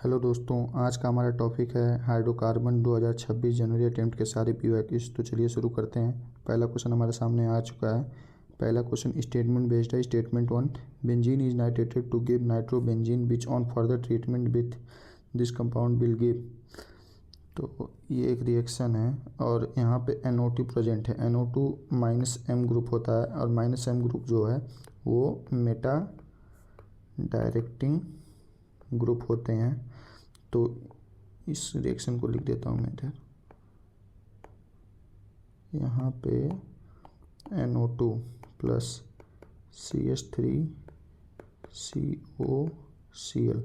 Hello दोस्तों, आज का हमारा टॉपिक है हाइड्रोकार्बन 2026 जनवरी अटेम्प्ट के सारे पीवाईक्यूज। तो चलिए शुरू करते हैं। पहला क्वेश्चन हमारे सामने आ चुका है। पहला क्वेश्चन स्टेटमेंट बेस्ड है। Statement 1, benzene is nitrated to give nitrobenzene which on further treatment with this compound will give. तो ये एक रिएक्शन है और यहाँ पे NO2 प्रेजेंट है। NO2 -M ग्रुप होता है और -M ग्रुप जो है वो मेटा डायरेक्टिंग ग्रुप होते हैं। तो इस रिएक्शन को लिख देता हूँ मैं इधर। यहाँ पे NO2 प्लस CH3COCl,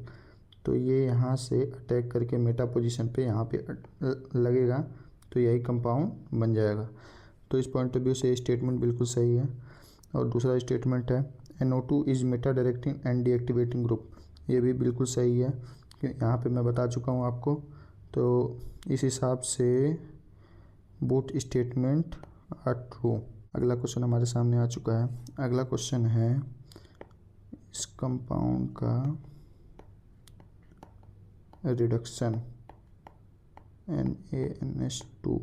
तो ये यहाँ से अटैक करके मेटा पोजीशन पे यहाँ पे लगेगा, तो यही कंपाउंड बन जाएगा। तो इस पॉइंट ऑफ व्यू से स्टेटमेंट बिल्कुल सही है। और दूसरा स्टेटमेंट है NO2 is Meta directing and deactivating group, ये भी बिल्कुल सही है कि यहाँ पे मैं बता चुका हूँ आपको। तो इस हिसाब से बोथ स्टेटमेंट आर ट्रू। अगला क्वेश्चन हमारे सामने आ चुका है। अगला क्वेश्चन है इस कंपाउंड का रिडक्शन NaNH2।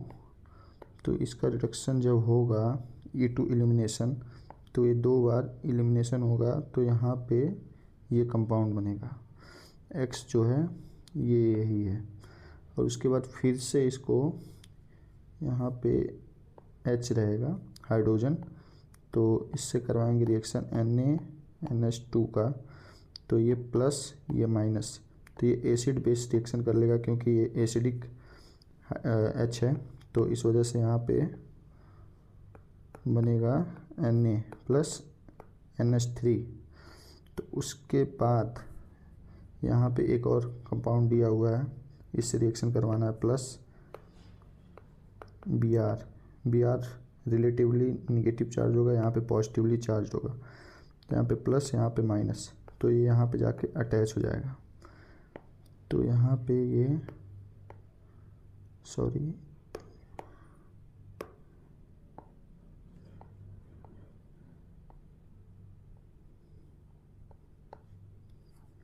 तो इसका रिडक्शन जब होगा E2 एलिमिनेशन, तो ये 2 बार एलिमिनेशन होगा, तो यहाँ पे ये कंपाउंड बनेगा। X जो है ये यही है और उसके बाद फिर से इसको यहाँ पे H रहेगा हाइड्रोजन, तो इससे करवाएंगे रिएक्शन NaNH2 का। तो ये प्लस ये माइनस, तो ये एसिड बेस रिएक्शन कर लेगा क्योंकि ये एसिडिक H है, तो इस वजह से यहाँ पे बनेगा Na प्लस NH3। तो उसके बाद यहाँ पे एक और कंपाउंड दिया हुआ है, इससे रिएक्शन करवाना है plus Br relatively negative charge होगा, यहाँ पे पॉजिटिवली चार्ज होगा, तो यहाँ पे प्लस यहाँ पे माइनस, तो ये यहाँ पे जाके अटैच हो जाएगा। तो यहाँ पे ये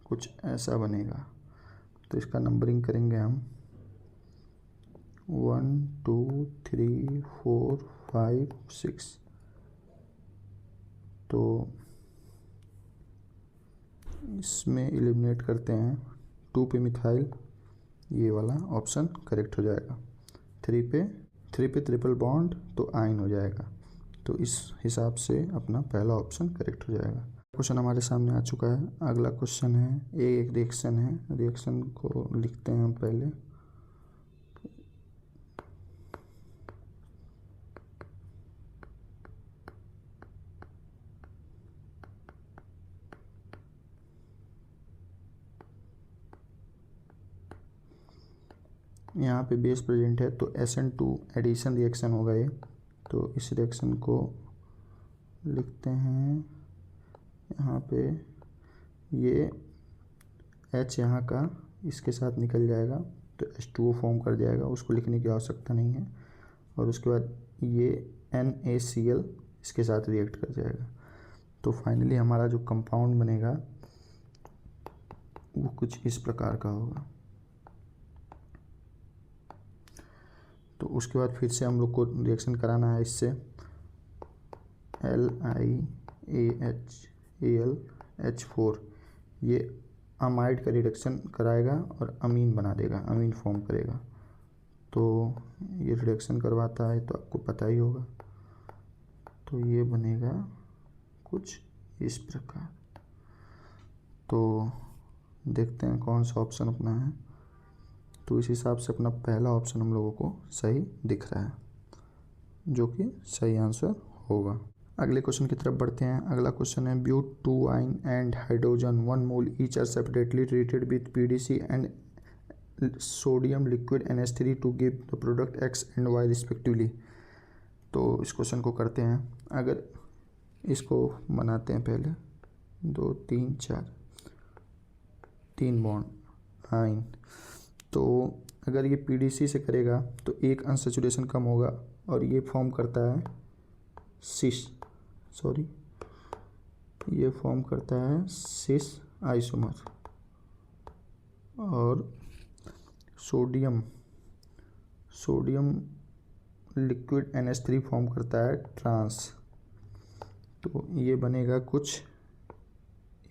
कुछ ऐसा बनेगा। तो इसका नंबरिंग करेंगे हम 1 2 3 4 5 6। तो इसमें एलिमिनेट करते हैं 2 पे मिथाइल, ये वाला ऑप्शन करेक्ट हो जाएगा। 3 पे ट्रिपल बॉन्ड, तो आयन हो जाएगा। तो इस हिसाब से अपना पहला ऑप्शन करेक्ट हो जाएगा। क्वेश्चन हमारे सामने आ चुका है। अगला क्वेश्चन है, एक रिएक्शन है, रिएक्शन को लिखते हैं हम पहले। यहाँ पे बेस प्रेजेंट है तो SN2 एडिशन रिएक्शन होगा ये। तो इस रिएक्शन को लिखते हैं यहाँ पे, ये H यहाँ का इसके साथ निकल जाएगा तो H2O फॉर्म कर जाएगा, उसको लिखने की आवश्यकता नहीं है। और उसके बाद ये NaCl इसके साथ रिएक्ट कर जाएगा। तो फाइनली हमारा जो कंपाउंड बनेगा वो कुछ इस प्रकार का होगा। तो उसके बाद फिर से हम लोग को रिएक्शन कराना है इससे LiAHAlH4, ये अमाइड का रिडक्शन कराएगा और अमीन बना देगा, अमीन फॉर्म करेगा। तो ये रिडक्शन करवाता है तो आपको पता ही होगा। तो ये बनेगा कुछ इस प्रकार। तो देखते हैं कौन सा ऑप्शन अपना है। तो इस हिसाब से अपना पहला ऑप्शन हम लोगों को सही दिख रहा है, जो कि सही आंसर होगा। अगले क्वेश्चन की तरफ बढ़ते हैं। अगला क्वेश्चन है but 2 yne and hydrogen 1 mole each are separately treated with PDC and sodium liquid NH3 to give the product X and Y respectively. तो इस क्वेश्चन को करते हैं। अगर इसको बनाते हैं पहले 2 3 4 3 बॉन्ड आइन, तो अगर ये PDC से करेगा तो एक अनसैचुरेशन कम होगा और ये फॉर्म करता है ये फॉर्म करता है सिस आइसोमर। और सोडियम लिक्विड NH3 फॉर्म करता है ट्रांस। तो ये बनेगा कुछ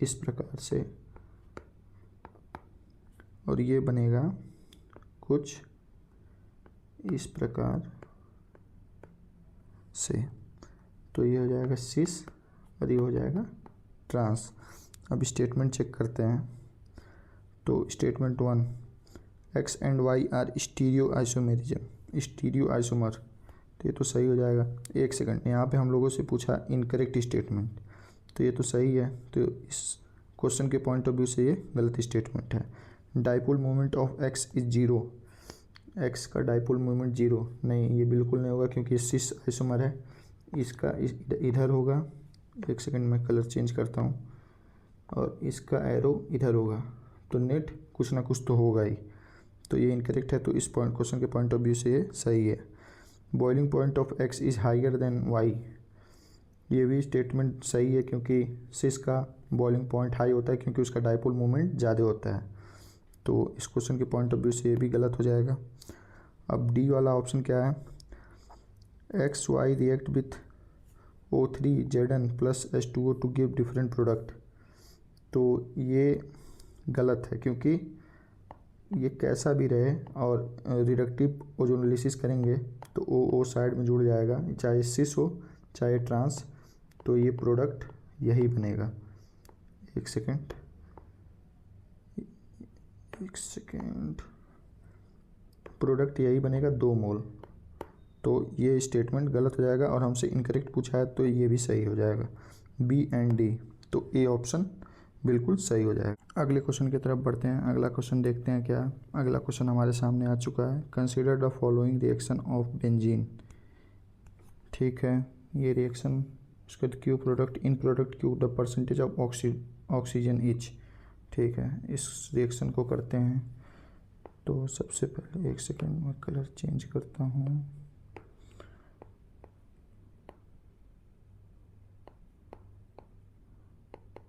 इस प्रकार से और ये बनेगा कुछ इस प्रकार से। तो ये हो जाएगा सिस और ये हो जाएगा ट्रांस। अब स्टेटमेंट चेक करते हैं। तो statement 1, X and Y are stereoisomer. तो ये तो सही हो जाएगा। एक सेकंड, यहाँ पे हम लोगों से पूछा इनकरेक्ट स्टेटमेंट, तो ये तो सही है। तो इस क्वेश्चन के पॉइंट ऑफ व्यू से ये गलत स्टेटमेंट है। Dipole moment of X is 0। X का डाइपोल मोमेंट 0 नहीं, ये बिल्कुल नहीं होगा क्योंकि सिस आइसोमर है। इसका इधर होगा। एक सेकंड में कलर चेंज करता हूँ। और इसका एरो इधर होगा। तो नेट कुछ ना कुछ तो होगा ही। तो ये इनकरेक्ट है। तो इस पॉइंट क्वेश्चन के पॉइंट ऑफ व्यू से ये सही है। Boiling point of X is higher than Y। ये भी स्टेटमेंट सही है क्योंकि सिस का बॉइलिंग पॉइंट हाई होता है क्योंकि उसका डाइपोल मोमेंट ज़्यादा होता है। तो इस क्वेश्चन के पॉइंट ऑफ व्यू से ये भी गलत हो जाएगा। अब डी वाला ऑप्शन क्या है, XY react with O3Zn plus H2O to give different product. तो ये गलत है क्योंकि ये कैसा भी रहे और रिडक्टिव ओजोनोलिसिस करेंगे तो ओ साइड में जुड़ जाएगा, चाहे सिस हो चाहे ट्रांस। तो ये प्रोडक्ट यही बनेगा। एक सेकेंड, प्रोडक्ट यही बनेगा 2 मोल। तो ये स्टेटमेंट गलत हो जाएगा और हमसे इनकरेक्ट पूछा है तो ये भी सही हो जाएगा। बी एंड डी, तो ए ऑप्शन बिल्कुल सही हो जाएगा। अगले क्वेश्चन की तरफ बढ़ते हैं। अगला क्वेश्चन देखते हैं क्या। अगला क्वेश्चन हमारे सामने आ चुका है। Consider the following reaction of benzene. ठीक है, ये रिएक्शन उसके Q product in product Q the percentage of oxygen etch. ठीक है, इस रिएक्शन को करते हैं। तो सबसे पहले एक सेकेंड में कलर चेंज करता हूँ।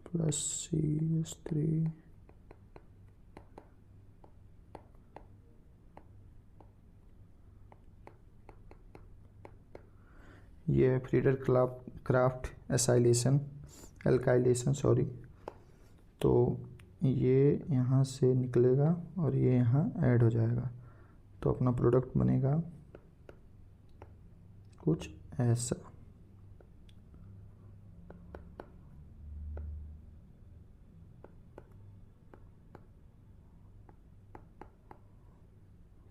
प्लस CH3 ये है फ्रीडर क्राफ्ट एल्काइलेशन सॉरी। तो ये यहाँ से निकलेगा और ये यहाँ ऐड हो जाएगा। तो अपना प्रोडक्ट बनेगा कुछ ऐसा।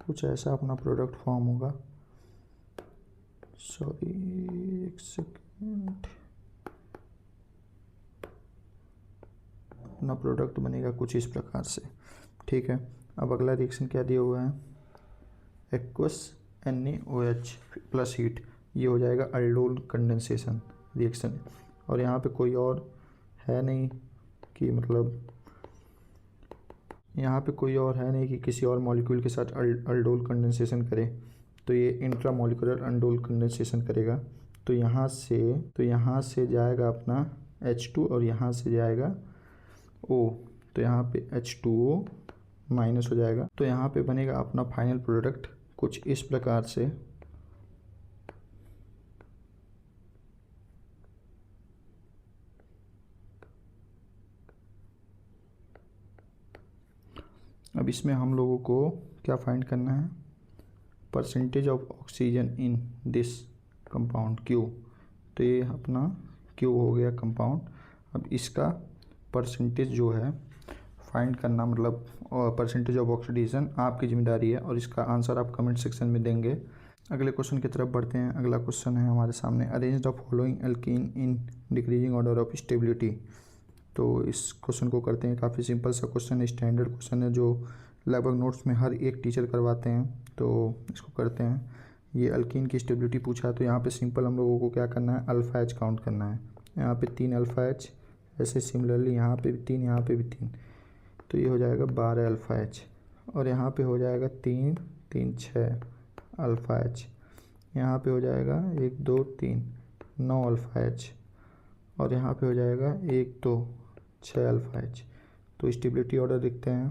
कुछ ऐसा अपना प्रोडक्ट फॉर्म होगा। सॉरी एक सेकेंड, अपना प्रोडक्ट बनेगा कुछ इस प्रकार से। ठीक है, अब अगला रिएक्शन क्या दिया हुआ है, एक्वस NaOH प्लस हीट। ये हो जाएगा अल्डोल कंडेंसेशन रिएक्शन। और यहाँ पे कोई और है नहीं कि मतलब यहाँ पे कोई और है नहीं कि किसी और मॉलिक्यूल के साथ अल्डोल कंडेंसेशन करे। तो ये इंट्रामोलिकुलर अल्डोल कंडेंसेशन करेगा। तो यहाँ से जाएगा अपना H2 और यहाँ से जाएगा O। तो यहाँ पे H2O माइनस हो जाएगा। तो यहाँ पे बनेगा अपना फाइनल प्रोडक्ट कुछ इस प्रकार से। अब इसमें हम लोगों को क्या फाइंड करना है, percentage of oxygen in this compound Q। तो ये अपना Q हो गया कंपाउंड। अब इसका परसेंटेज जो है फाइंड करना, मतलब परसेंटेज ऑफ ऑक्सीडेशन आपकी जिम्मेदारी है और इसका आंसर आप कमेंट सेक्शन में देंगे। अगले क्वेश्चन की तरफ बढ़ते हैं। अगला क्वेश्चन है हमारे सामने, arrange the following alkene in decreasing order of stability. तो इस क्वेश्चन को करते हैं। काफ़ी सिंपल सा क्वेश्चन है, स्टैंडर्ड क्वेश्चन है जो लगभग नोट्स में हर एक टीचर करवाते हैं। तो इसको करते हैं। ये अल्कीन की स्टेबिलिटी पूछा है तो यहाँ पे सिंपल हम लोगों को क्या करना है, अल्फ़ा एच काउंट करना है। यहाँ पे 3 अल्फ़ा एच, ऐसे सिमिलरली यहाँ पे भी 3, यहाँ पे भी 3। तो ये हो जाएगा 12 अल्फ़ा एच। और यहाँ पे हो जाएगा 3 3 6 अल्फ़ा एच। यहाँ पे हो जाएगा 1 2 3 9 अल्फ़ा एच। और यहाँ पे हो जाएगा 1 2 6 अल्फ़ा एच। तो स्टेबिलिटी ऑर्डर लिखते हैं।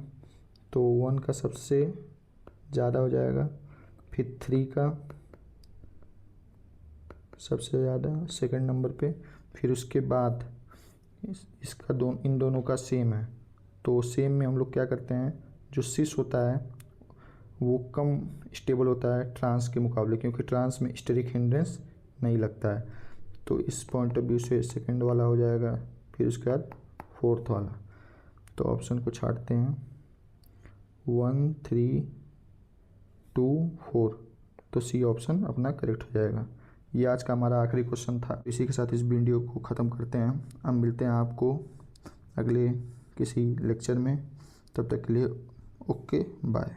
तो 1 का सबसे ज़्यादा हो जाएगा, फिर 3 का सबसे ज़्यादा सेकंड नंबर पे, फिर उसके बाद इसका इन दोनों का सेम है। तो सेम में हम लोग क्या करते हैं, जो सिस होता है वो कम स्टेबल होता है ट्रांस के मुकाबले, क्योंकि ट्रांस में स्टेरिक हिंड्रेंस नहीं लगता है। तो इस पॉइंट ऑफ व्यू से सेकंड वाला हो जाएगा, फिर उसके बाद फोर्थ वाला। तो ऑप्शन को छाटते हैं, 1 3 2 4, तो सी ऑप्शन अपना करेक्ट हो जाएगा। ये आज का हमारा आखिरी क्वेश्चन था। इसी के साथ इस वीडियो को ख़त्म करते हैं। अब मिलते हैं आपको अगले किसी लेक्चर में, तब तक के लिए ओके बाय।